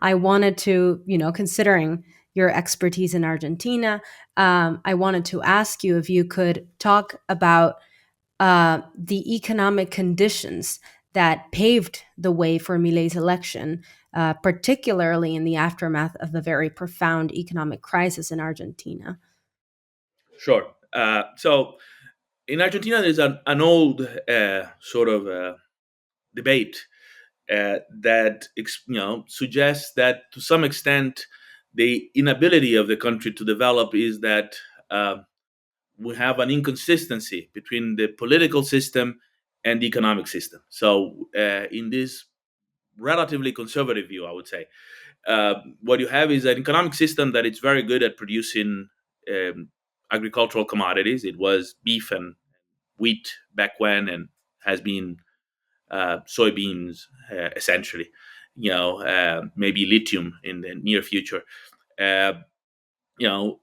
I wanted to, considering your expertise in Argentina, I wanted to ask you if you could talk about the economic conditions that paved the way for Milei's election, particularly in the aftermath of the very profound economic crisis in Argentina. Sure. So in Argentina, there's an old sort of debate that suggests that to some extent the inability of the country to develop is that uh, we have an inconsistency between the political system and the economic system. So in this relatively conservative view, I would say, what you have is an economic system that is very good at producing um, agricultural commodities. It was beef and wheat back when, and has been soybeans essentially. Maybe lithium in the near future. Uh, you know,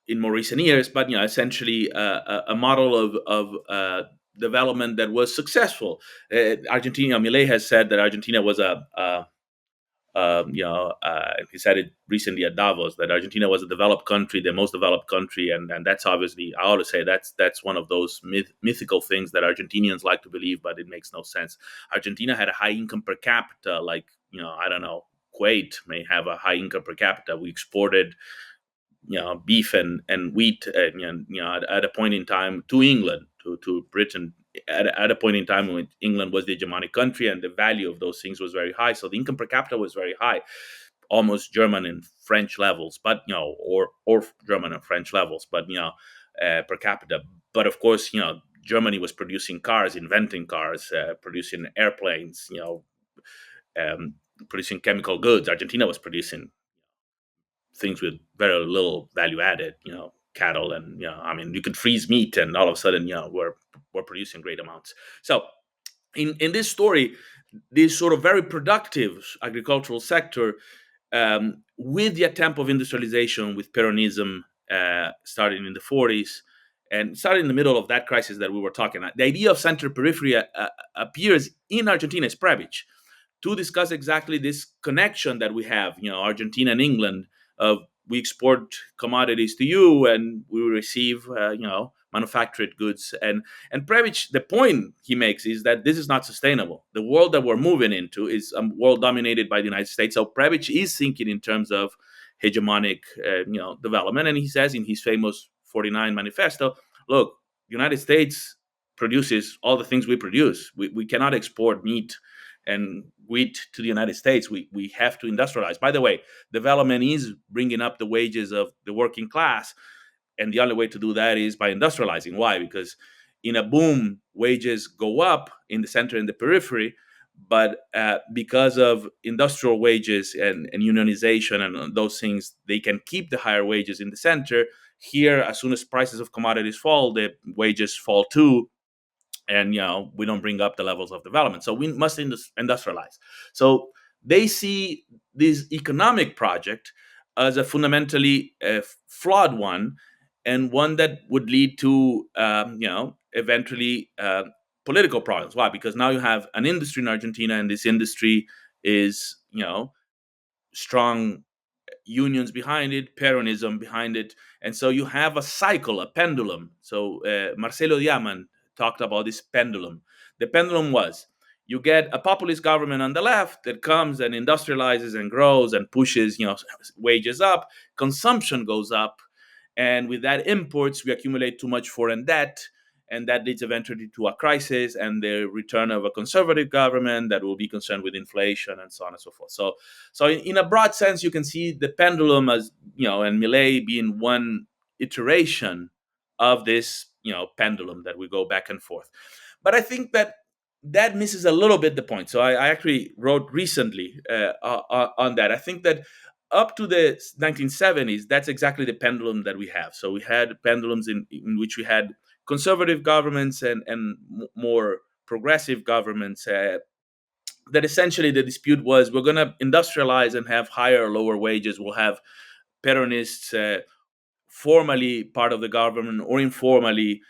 in more recent years, but essentially a model of development that was successful. Argentina, Milei has said that Argentina was he said it recently at Davos that Argentina was a developed country, the most developed country, and that's obviously, I ought to say, that's one of those mythical things that Argentinians like to believe, but it makes no sense. Argentina had a high income per capita, like I don't know, Kuwait may have a high income per capita. We exported beef and wheat at a point in time to England, to Britain, at a point in time when England was the hegemonic country, and the value of those things was very high. So the income per capita was very high, almost German and French levels, but or German and French levels, but per capita. But of course, Germany was producing cars, inventing cars, producing airplanes, producing chemical goods. Argentina was producing things with very little value added, cattle, and I mean, you could freeze meat, and all of a sudden, we're producing great amounts. So, in this story, this sort of very productive agricultural sector, with the attempt of industrialization, with peronism, starting in the 40s, and starting in the middle of that crisis that we were talking about, the idea of center periphery appears in Argentina's Prebisch to discuss exactly this connection that we have, Argentina and England, of we export commodities to you and we receive, manufactured goods. And Prebisch, the point he makes is that this is not sustainable. The world that we're moving into is a world dominated by the United States. So Prebisch is thinking in terms of hegemonic, development. And he says in his famous 49 manifesto, look, the United States produces all the things we produce. We cannot export meat and wheat to the United States. We have to industrialize. By the way, development is bringing up the wages of the working class, and the only way to do that is by industrializing. Why? Because in a boom, wages go up in the center and the periphery, but because of industrial wages and unionization and those things, they can keep the higher wages in the center. Here, as soon as prices of commodities fall, the wages fall too, and we don't bring up the levels of development. So we must industrialize. So they see this economic project as a fundamentally flawed one, and one that would lead to eventually political problems. Why? Because now you have an industry in Argentina, and this industry is strong unions behind it, peronism behind it, and so you have a cycle, a pendulum. So Marcelo Diaman talked about this pendulum. The pendulum was, you get a populist government on the left that comes and industrializes and grows and pushes wages up, consumption goes up, and with that imports, we accumulate too much foreign debt, and that leads eventually to a crisis and the return of a conservative government that will be concerned with inflation and so on and so forth. So in a broad sense, you can see the pendulum as, and Milei being one iteration of this, pendulum that we go back and forth. But I think that misses a little bit the point. So I actually wrote recently on that. I think that up to the 1970s, that's exactly the pendulum that we have. So we had pendulums in which we had conservative governments and more progressive governments, that essentially the dispute was, we're going to industrialize and have higher or lower wages. We'll have Peronists formally part of the government, or informally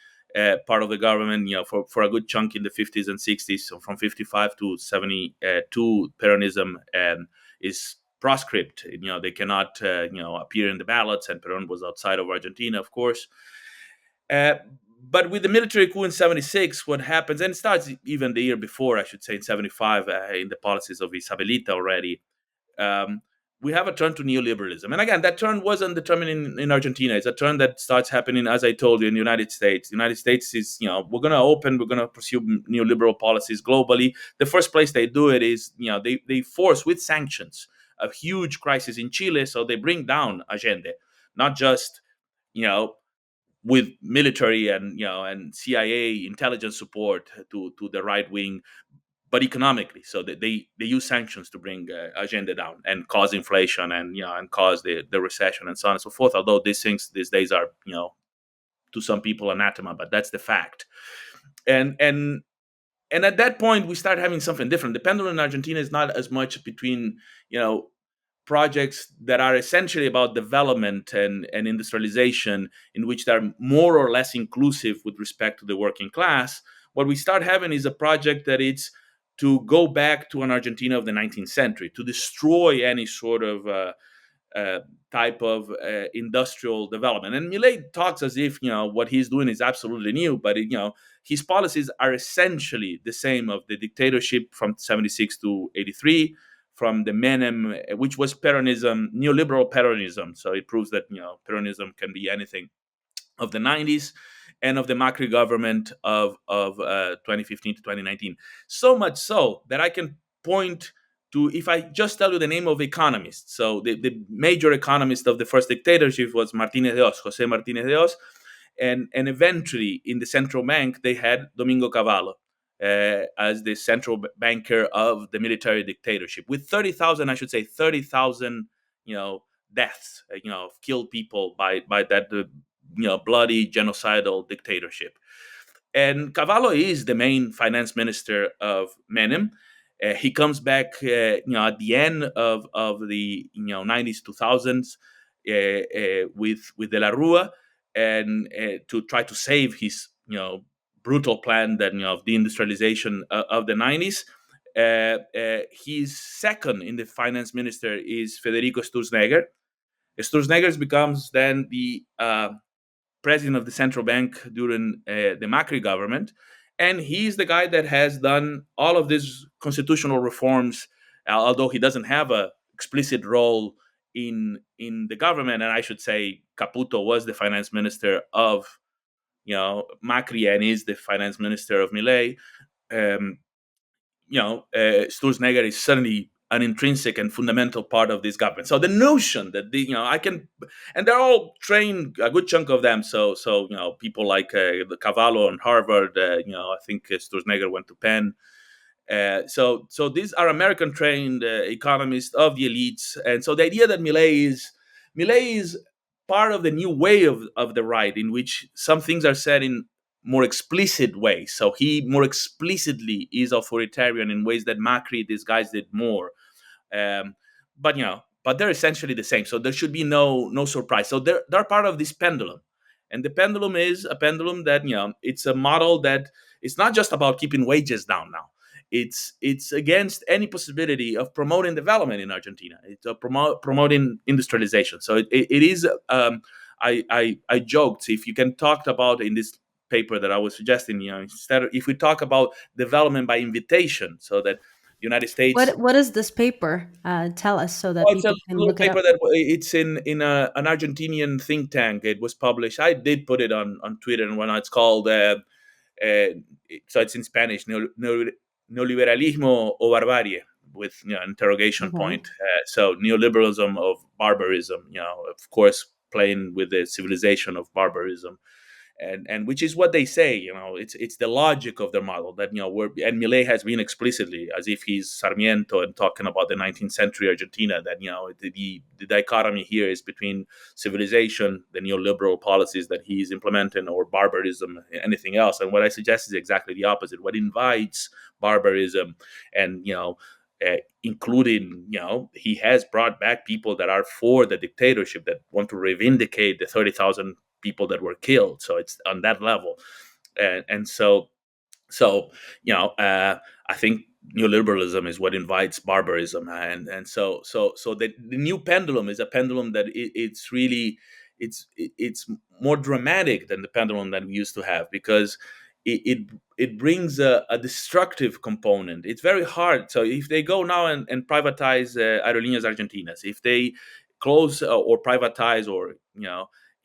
part of the government, for a good chunk in the 50s and 60s. So from 55 to 72, Peronism is proscript. They cannot appear in the ballots, and Peron was outside of Argentina, of course. Uh, but with the military coup in 76, what happens, and it starts even the year before, I should say, in 75, in the policies of Isabelita already, um, we have a turn to neoliberalism. And again, that turn wasn't determined in Argentina. It's a turn that starts happening, as I told you, in the United States. The United States is, we're going to pursue neoliberal policies globally. The first place they do it is, they force with sanctions a huge crisis in Chile. So they bring down Allende, not just, you know, with military and CIA intelligence support to the right wing, but economically. So they use sanctions to bring agenda down and cause inflation and cause the recession and so on and so forth. Although these things these days are to some people anathema, but that's the fact. And at that point we start having something different. The pendulum in Argentina is not as much between projects that are essentially about development and industrialization, in which they're more or less inclusive with respect to the working class. What we start having is a project that it's to go back to an Argentina of the 19th century, to destroy any sort of uh, type of industrial development. And Milei talks as if what he's doing is absolutely new, but his policies are essentially the same of the dictatorship from 76 to 83, from the Menem, which was Peronism, neoliberal Peronism. So it proves that Peronism can be anything, of the 90s, and of the Macri government of 2015 to 2019. So much so that I can point to, if I just tell you the name of economists. So the major economist of the first dictatorship was Martinez de Oz, Jose Martinez de Oz, and eventually in the central bank they had Domingo Cavallo as the central banker of the military dictatorship, with 30,000, I should say 30,000, deaths, killed people by that bloody genocidal dictatorship. And Cavallo is the main finance minister of Menem. He comes back, at the end of the 90s, 2000s, with De la Rua, and to try to save his brutal plan that of deindustrialization of the 90s. His second in the finance minister is Federico Sturzenegger. Sturzenegger becomes then the president of the central bank during the Macri government, and he's the guy that has done all of these constitutional reforms, although he doesn't have a explicit role in the government. And I should say Caputo was the finance minister of Macri and is the finance minister of Milei. Um, Sturzenegger is certainly an intrinsic and fundamental part of this government. So the notion that I can, and they're all trained, a good chunk of them. So people like Cavallo and Harvard. I think Sturzenegger went to Penn. So these are American trained economists of the elites, and so the idea that Milei is part of the new way of the right, in which some things are said in more explicit ways. So he more explicitly is authoritarian in ways that Macri disguised it more. Um, but they're essentially the same. So there should be no surprise. So they're part of this pendulum, and the pendulum is a pendulum that it's a model that it's not just about keeping wages down now. It's against any possibility of promoting development in Argentina. It's promoting industrialization. So it is. I joked, if you can talk about in this paper that I was suggesting, instead if we talk about development by invitation, so that the United States. What is this paper? Tell us so that Oh, it's a people can little look it paper up. that it's in an Argentinian think tank. It was published. I did put it on Twitter and whatnot. It's called. So it's in Spanish. Neoliberalismo o barbarie, with interrogation Okay. point. So neoliberalism of barbarism. Of course, playing with the civilization of barbarism. And which is what they say. It's the logic of their model that and Milei has been explicitly, as if he's Sarmiento and talking about the 19th century Argentina, that the dichotomy here is between civilization, the neoliberal policies that he's implementing, or barbarism, anything else. And what I suggest is exactly the opposite. What invites barbarism, and including, he has brought back people that are for the dictatorship, that want to reivindicate the 30,000 people that were killed. So it's on that level. And so I think neoliberalism is what invites barbarism, and so the new pendulum is a pendulum that it's really it's more dramatic than the pendulum that we used to have, because it brings a destructive component. It's very hard. So if they go now and privatize Aerolíneas Argentinas, if they close or privatize, or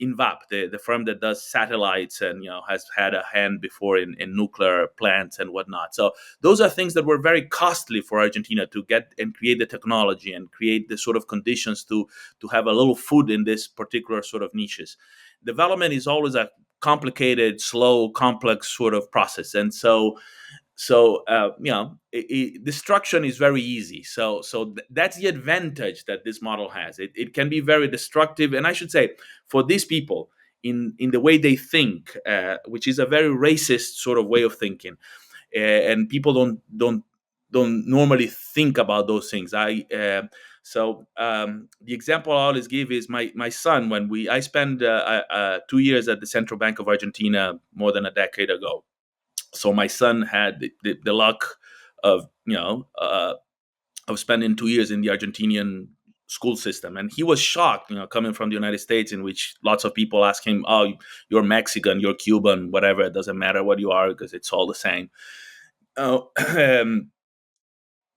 INVAP, the firm that does satellites and has had a hand before in nuclear plants and whatnot. So those are things that were very costly for Argentina to get and create the technology and create the sort of conditions to have a little food in this particular sort of niches. Development is always a complicated, slow, complex sort of process, and destruction is very easy. That's the advantage that this model has. It can be very destructive, and I should say, for these people, in the way they think, which is a very racist sort of way of thinking, and people don't normally think about those things. The example I always give is my son. When I spent 2 years at the Central Bank of Argentina more than a decade ago. So my son had the luck of of spending 2 years in the Argentinian school system, and he was shocked, coming from the United States, in which lots of people ask him, "Oh, you're Mexican, you're Cuban, whatever. It doesn't matter what you are, because it's all the same." Oh,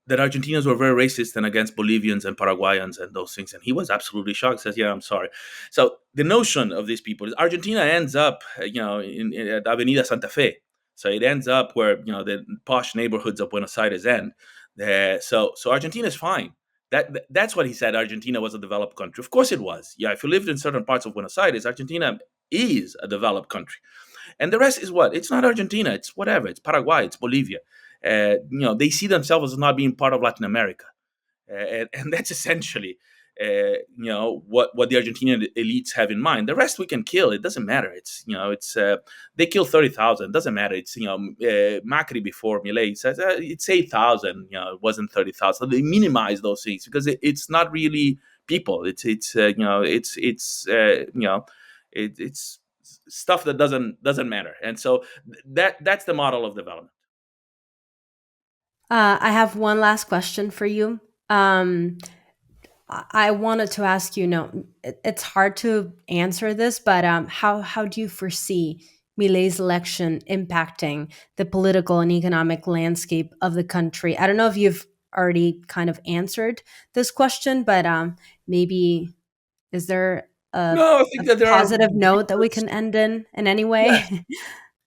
that Argentinians were very racist and against Bolivians and Paraguayans and those things. And he was absolutely shocked. Says, "Yeah, I'm sorry." So the notion of these people is Argentina ends up, at Avenida Santa Fe. So it ends up where the posh neighborhoods of Buenos Aires end. So Argentina is fine. That's what he said. Argentina was a developed country. Of course it was. Yeah, if you lived in certain parts of Buenos Aires, Argentina is a developed country. And the rest is what? It's not Argentina. It's whatever. It's Paraguay. It's Bolivia. They see themselves as not being part of Latin America, and that's essentially, what the Argentinian elites have in mind. The rest we can kill. It doesn't matter. It's they kill 30,000. Doesn't matter. It's Macri before Milei says it's 8,000. It wasn't 30,000. They minimize those things because it's not really people. It's stuff that doesn't matter. And so that's the model of development. I have one last question for you. I wanted to ask you, it's hard to answer this, but how do you foresee Milei's election impacting the political and economic landscape of the country? I don't know if you've already kind of answered this question, but maybe is there No, I think a that there are positive note that we reasons. can end in any Yes, way?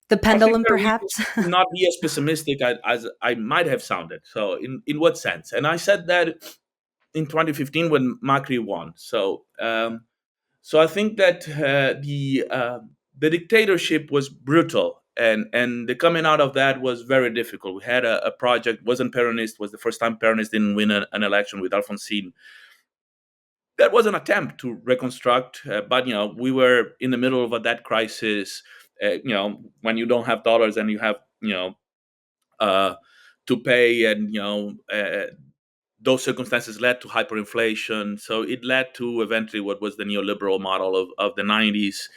The I think pendulum, there are reasons perhaps? to not be as pessimistic as I might have sounded. So, in what sense? And I said that in 2015 when Macri won. So I think that the dictatorship was brutal, and the coming out of that was very difficult. We had a project, wasn't Peronist, was the first time Peronist didn't win an election with Alfonsín. That was an attempt to reconstruct, but we were in the middle of a debt crisis. When you don't have dollars and you have uh, to pay, and those circumstances led to hyperinflation. So it led to eventually what was the neoliberal model of the 90s,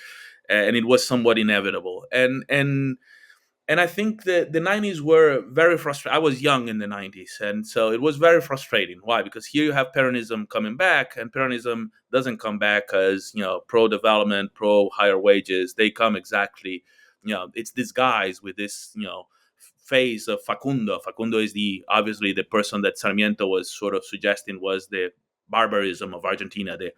and it was somewhat inevitable. And I think the 90s were very frustrating. I was young in the 90s, and so it was very frustrating. Why? Because here you have Peronism coming back, and Peronism doesn't come back as pro development, pro higher wages. They come exactly, it's disguised with this phase of Facundo. Facundo is obviously the person that Sarmiento was sort of suggesting was the barbarism of Argentina, the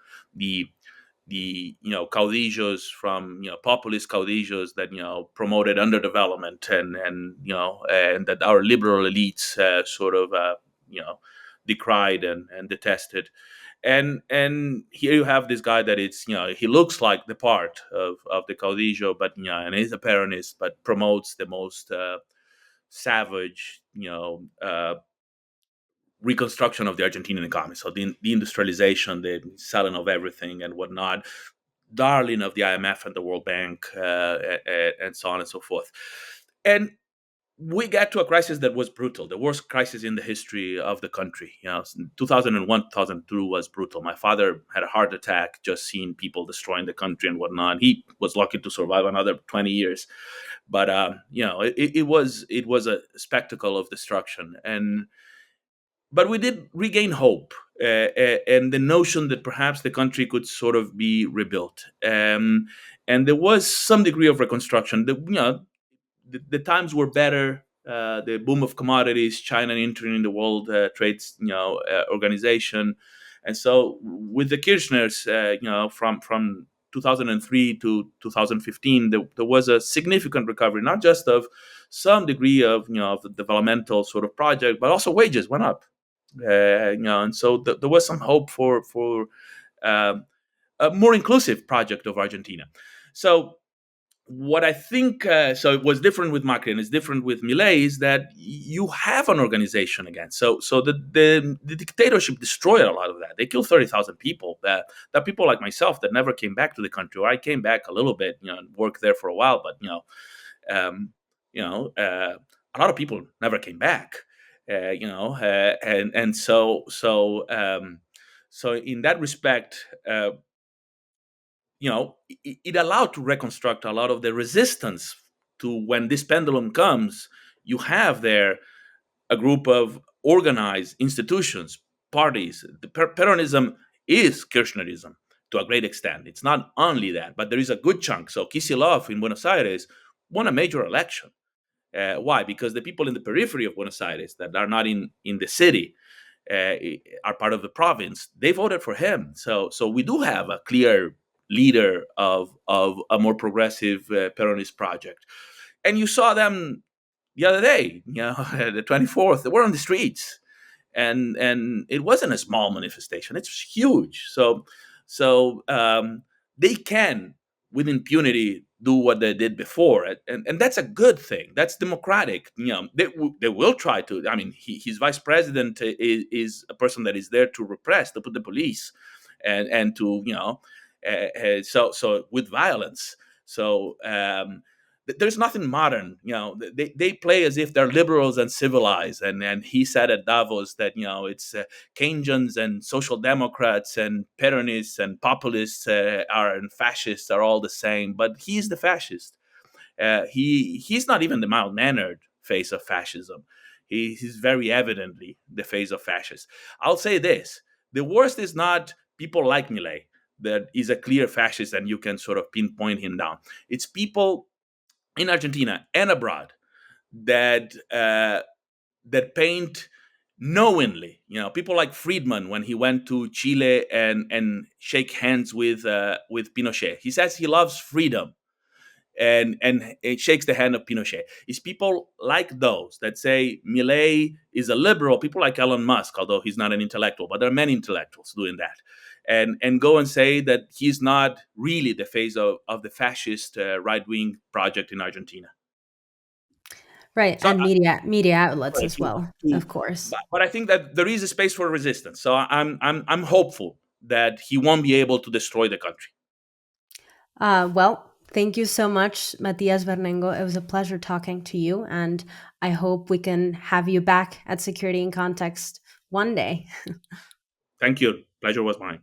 caudillos from populist caudillos that promoted underdevelopment, and that our liberal elites sort of decried and detested. And here you have this guy that it's he looks like the part of the caudillo, but and he's a Peronist, but promotes the most savage reconstruction of the Argentinian economy. So the industrialization, the selling of everything and whatnot, darling of the IMF and the World Bank, and so on and so forth. And we got to a crisis that was brutal, the worst crisis in the history of the country. 2001, 2002 was brutal. My father had a heart attack just seeing people destroying the country and whatnot. He was lucky to survive another 20 years, but it was a spectacle of destruction. And but we did regain hope, and the notion that perhaps the country could sort of be rebuilt. And there was some degree of reconstruction. The times were better. The boom of commodities, China entering the World Trade Organization, and so with the Kirchners, from 2003 to 2015, there was a significant recovery, not just of some degree of of the developmental sort of project, but also wages went up. And so there was some hope for uh, a more inclusive project of Argentina. So what I think, so it was different with Macri and it's different with Milei, is that you have an organization again. So the dictatorship destroyed a lot of that. They killed 30,000 people. That people like myself that never came back to the country, or I came back a little bit, and worked there for a while, but um, a lot of people never came back. And so in that respect, it allowed to reconstruct a lot of the resistance to when this pendulum comes. You have there a group of organized institutions, parties. The peronism is Kirchnerism to a great extent. It's not only that, but there is a good chunk. So Kicillof in Buenos Aires won a major election. Why? Because the people in the periphery of Buenos Aires that are not in the city, uh, are part of the province. They voted for him. So we do have a clear leader of a more progressive Peronist project. And you saw them the other day, the 24th. They were on the streets, and it wasn't a small manifestation. It's huge. So they can, with impunity, do what they did before, and that's a good thing. That's democratic. They will try to. I mean, his vice president is a person that is there to repress, to put the police, and to so with violence. So there's nothing modern. They play as if they're liberals and civilized. And he said at Davos that it's Keynesians and social democrats and Peronists and populists and fascists are all the same. But he's the fascist. He's not even the mild mannered face of fascism. He's very evidently the face of fascists. I'll say this: the worst is not people like Milei, that is a clear fascist and you can sort of pinpoint him down. It's people in Argentina and abroad that that paint knowingly. People like Friedman, when he went to Chile and shake hands with Pinochet. He says he loves freedom, and it shakes the hand of Pinochet. It's people like those that say Milei is a liberal. People like Elon Musk, although he's not an intellectual, but there are many intellectuals doing that, and go and say that he's not really the face of the fascist right wing project in Argentina. Right, So and media outlets as well, of course. but I think that there is a space for resistance. So I'm hopeful that he won't be able to destroy the country. Well, thank you so much, Matias Vernengo. It was a pleasure talking to you, and I hope we can have you back at Security in Context one day. Thank you. Pleasure was mine.